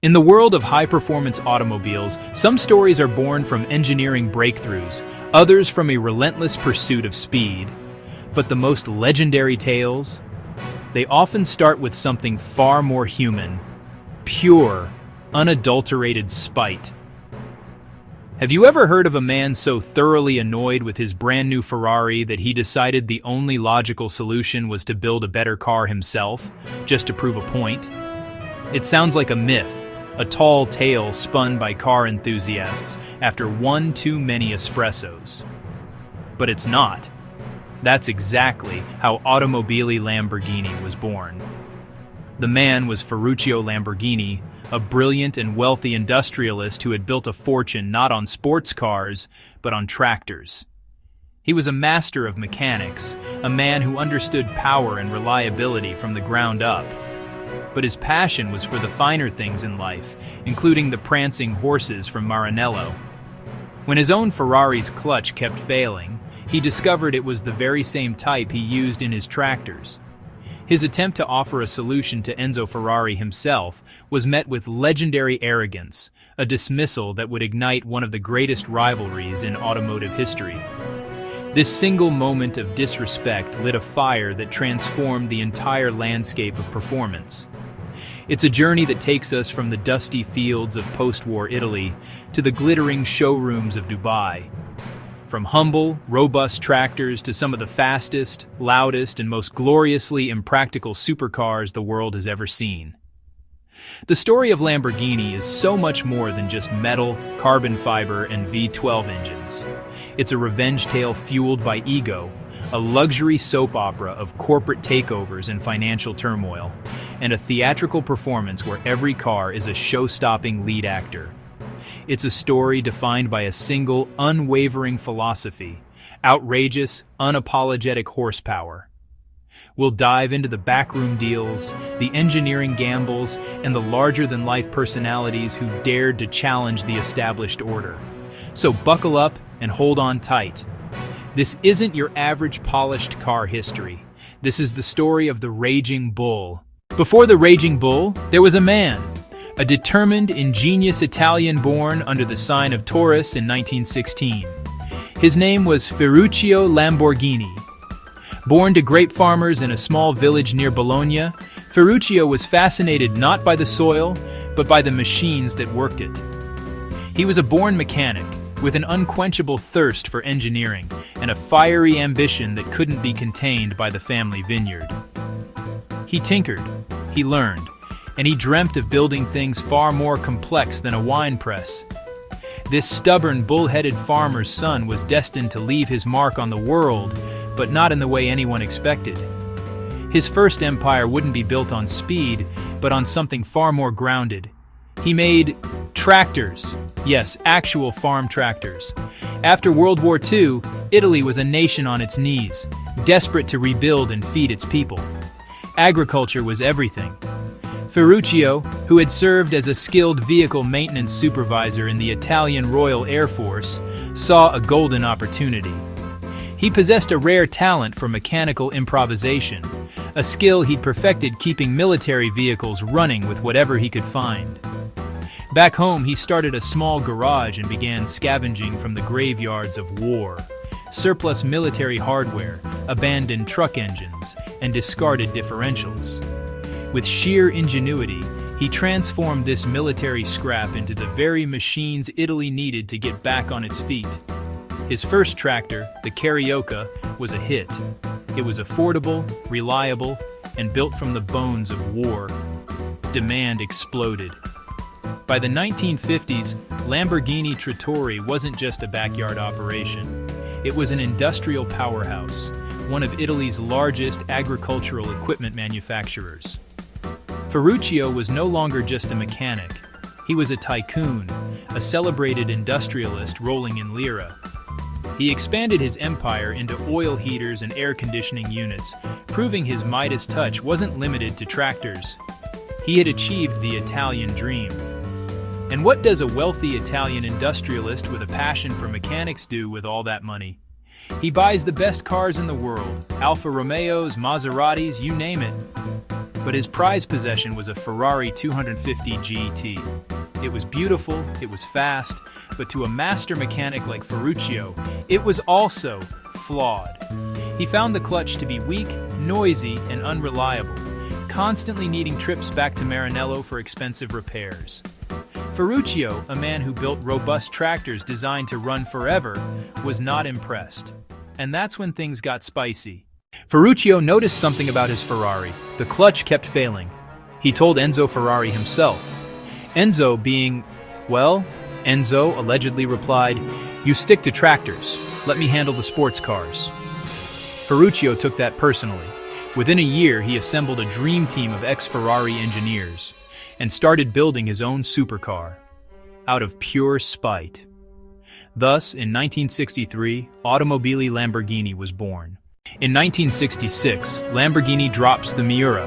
In the world of high-performance automobiles, some stories are born from engineering breakthroughs, others from a relentless pursuit of speed. But the most legendary tales? They often start with something far more human: pure, unadulterated spite. Have you ever heard of a man so thoroughly annoyed with his brand new Ferrari that he decided the only logical solution was to build a better car himself, just to prove a point? It sounds like a myth, a tall tale spun by car enthusiasts after one too many espressos. But it's not. That's exactly how Automobili Lamborghini was born. The man was Ferruccio Lamborghini, a brilliant and wealthy industrialist who had built a fortune not on sports cars, but on tractors. He was a master of mechanics, a man who understood power and reliability from the ground up. But his passion was for the finer things in life, including the prancing horses from Maranello. When his own Ferrari's clutch kept failing, he discovered it was the very same type he used in his tractors. His attempt to offer a solution to Enzo Ferrari himself was met with legendary arrogance, a dismissal that would ignite one of the greatest rivalries in automotive history. This single moment of disrespect lit a fire that transformed the entire landscape of performance. It's a journey that takes us from the dusty fields of post-war Italy to the glittering showrooms of Dubai. From humble, robust tractors to some of the fastest, loudest, and most gloriously impractical supercars the world has ever seen. The story of Lamborghini is so much more than just metal, carbon fiber, and V12 engines. It's a revenge tale fueled by ego, a luxury soap opera of corporate takeovers and financial turmoil, and a theatrical performance where every car is a show-stopping lead actor. It's a story defined by a single, unwavering philosophy: outrageous, unapologetic horsepower. We'll dive into the backroom deals, the engineering gambles, and the larger-than-life personalities who dared to challenge the established order. So buckle up and hold on tight. This isn't your average polished car history. This is the story of the Raging Bull. Before the Raging Bull, there was a man, a determined, ingenious Italian born under the sign of Taurus in 1916. His name was Ferruccio Lamborghini. Born to grape farmers in a small village near Bologna, Ferruccio was fascinated not by the soil, but by the machines that worked it. He was a born mechanic, with an unquenchable thirst for engineering and a fiery ambition that couldn't be contained by the family vineyard. He tinkered, he learned, and he dreamt of building things far more complex than a wine press. This stubborn, bull-headed farmer's son was destined to leave his mark on the world, but not in the way anyone expected. His first empire wouldn't be built on speed, but on something far more grounded. He made tractors. Yes, actual farm tractors. After World War II, Italy was a nation on its knees, desperate to rebuild and feed its people. Agriculture was everything. Ferruccio, who had served as a skilled vehicle maintenance supervisor in the Italian Royal Air Force, saw a golden opportunity. He possessed a rare talent for mechanical improvisation, a skill he'd perfected keeping military vehicles running with whatever he could find. Back home, he started a small garage and began scavenging from the graveyards of war, surplus military hardware, abandoned truck engines, and discarded differentials. With sheer ingenuity, he transformed this military scrap into the very machines Italy needed to get back on its feet. His first tractor, the Carioca, was a hit. It was affordable, reliable, and built from the bones of war. Demand exploded. By the 1950s, Lamborghini Trattori wasn't just a backyard operation. It was an industrial powerhouse, one of Italy's largest agricultural equipment manufacturers. Ferruccio was no longer just a mechanic. He was a tycoon, a celebrated industrialist rolling in lira. He expanded his empire into oil heaters and air conditioning units, proving his Midas touch wasn't limited to tractors. He had achieved the Italian dream. And what does a wealthy Italian industrialist with a passion for mechanics do with all that money? He buys the best cars in the world, Alfa Romeos, Maseratis, you name it. But his prized possession was a Ferrari 250 GT. It was beautiful, it was fast, but to a master mechanic like Ferruccio, it was also flawed. He found the clutch to be weak, noisy, and unreliable, constantly needing trips back to Maranello for expensive repairs. Ferruccio, a man who built robust tractors designed to run forever, was not impressed. And that's when things got spicy. Ferruccio noticed something about his Ferrari. The clutch kept failing. He told Enzo Ferrari himself. Enzo allegedly replied, "You stick to tractors. Let me handle the sports cars." Ferruccio took that personally. Within a year, he assembled a dream team of ex-Ferrari engineers and started building his own supercar, out of pure spite. Thus, in 1963, Automobili Lamborghini was born. In 1966, Lamborghini drops the Miura,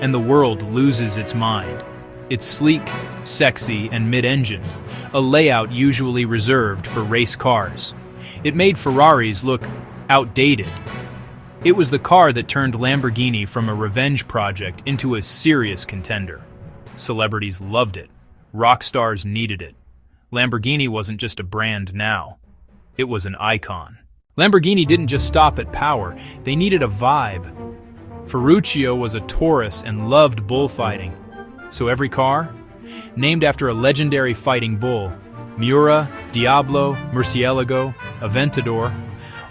and the world loses its mind. It's sleek, sexy, and mid-engine, a layout usually reserved for race cars. It made Ferraris look outdated. It was the car that turned Lamborghini from a revenge project into a serious contender. Celebrities loved it. Rock stars needed it. Lamborghini wasn't just a brand now. It was an icon. Lamborghini didn't just stop at power, they needed a vibe. Ferruccio was a Taurus and loved bullfighting. So every car? Named after a legendary fighting bull. Miura, Diablo, Murciélago, Aventador,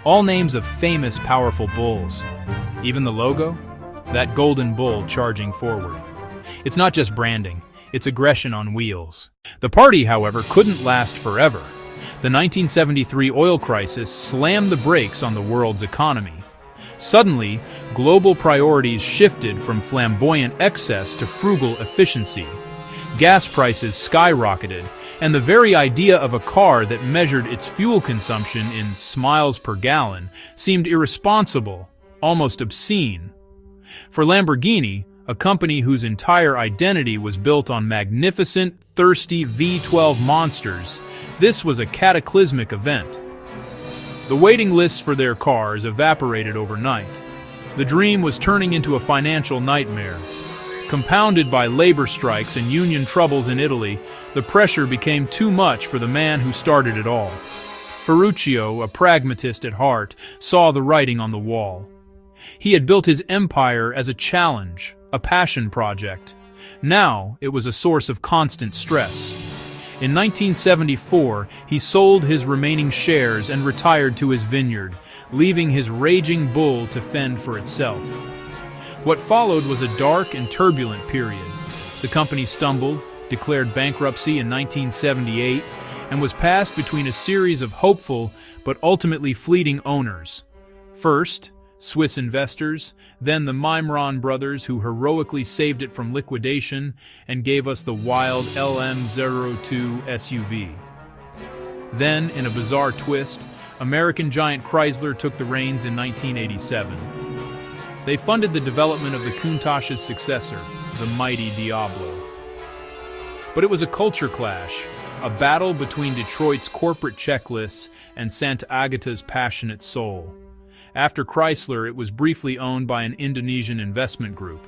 all names of famous, powerful bulls. Even the logo? That golden bull charging forward. It's not just branding, it's aggression on wheels. The party, however, couldn't last forever. The 1973 oil crisis slammed the brakes on the world's economy. Suddenly, global priorities shifted from flamboyant excess to frugal efficiency. Gas prices skyrocketed, and the very idea of a car that measured its fuel consumption in miles per gallon seemed irresponsible, almost obscene. For Lamborghini, a company whose entire identity was built on magnificent, thirsty V12 monsters, this was a cataclysmic event. The waiting lists for their cars evaporated overnight. The dream was turning into a financial nightmare. Compounded by labor strikes and union troubles in Italy, the pressure became too much for the man who started it all. Ferruccio, a pragmatist at heart, saw the writing on the wall. He had built his empire as a challenge, a passion project. Now it was a source of constant stress. In 1974, he sold his remaining shares and retired to his vineyard, leaving his raging bull to fend for itself. What followed was a dark and turbulent period. The company stumbled, declared bankruptcy in 1978, and was passed between a series of hopeful but ultimately fleeting owners. First, Swiss investors, then the Miura brothers who heroically saved it from liquidation and gave us the wild LM02 SUV. Then, in a bizarre twist, American giant Chrysler took the reins in 1987. They funded the development of the Countach's successor, the mighty Diablo. But it was a culture clash, a battle between Detroit's corporate checklists and Santa Agata's passionate soul. After Chrysler, it was briefly owned by an Indonesian investment group.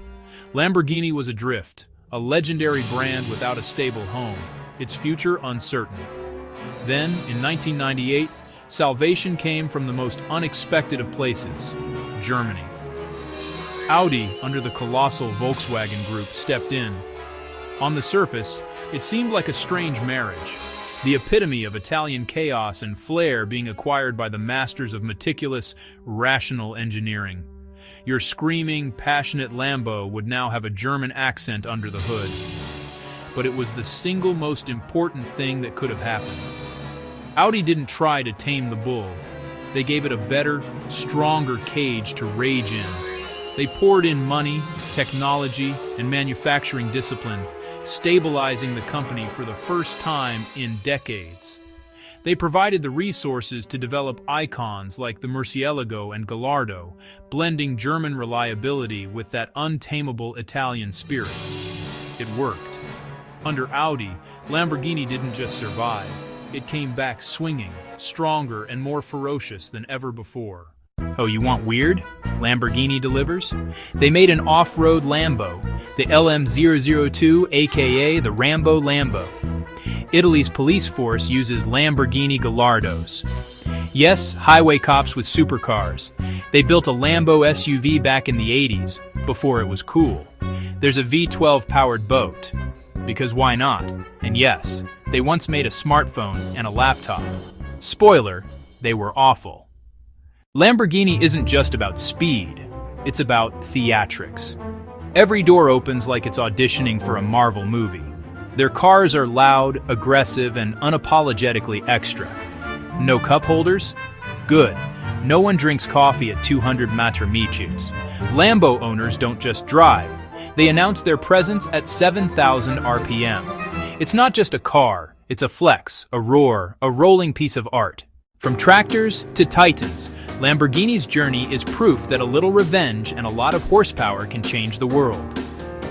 Lamborghini was adrift, a legendary brand without a stable home, its future uncertain. Then, in 1998, salvation came from the most unexpected of places, Germany. Audi, under the colossal Volkswagen Group, stepped in. On the surface, it seemed like a strange marriage, the epitome of Italian chaos and flair being acquired by the masters of meticulous, rational engineering. Your screaming, passionate Lambo would now have a German accent under the hood. But it was the single most important thing that could have happened. Audi didn't try to tame the bull. They gave it a better, stronger cage to rage in. They poured in money, technology, and manufacturing discipline, stabilizing the company for the first time in decades. They provided the resources to develop icons like the Murciélago and Gallardo, blending German reliability with that untamable Italian spirit. It worked. Under Audi, Lamborghini didn't just survive. It came back swinging, stronger and more ferocious than ever before. Oh, you want weird? Lamborghini delivers. They made an off-road Lambo, the LM002, aka the Rambo Lambo. Italy's police force uses Lamborghini Gallardos. Yes, highway cops with supercars. They built a Lambo SUV back in the 80s, before it was cool. There's a V12-powered boat. Because why not? And yes, they once made a smartphone and a laptop. Spoiler, they were awful. Lamborghini isn't just about speed, it's about theatrics. Every door opens like it's auditioning for a Marvel movie. Their cars are loud, aggressive, and unapologetically extra. No cup holders? Good. No one drinks coffee at 200 Matramichus. Lambo owners don't just drive. They announce their presence at 7,000 RPM. It's not just a car, it's a flex, a roar, a rolling piece of art. From tractors to titans, Lamborghini's journey is proof that a little revenge and a lot of horsepower can change the world.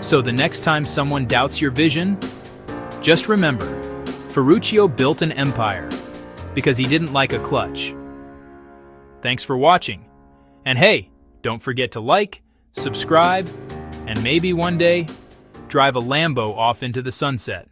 So the next time someone doubts your vision, just remember, Ferruccio built an empire because he didn't like a clutch. Thanks for watching. And hey, don't forget to like, subscribe, and maybe one day, drive a Lambo off into the sunset.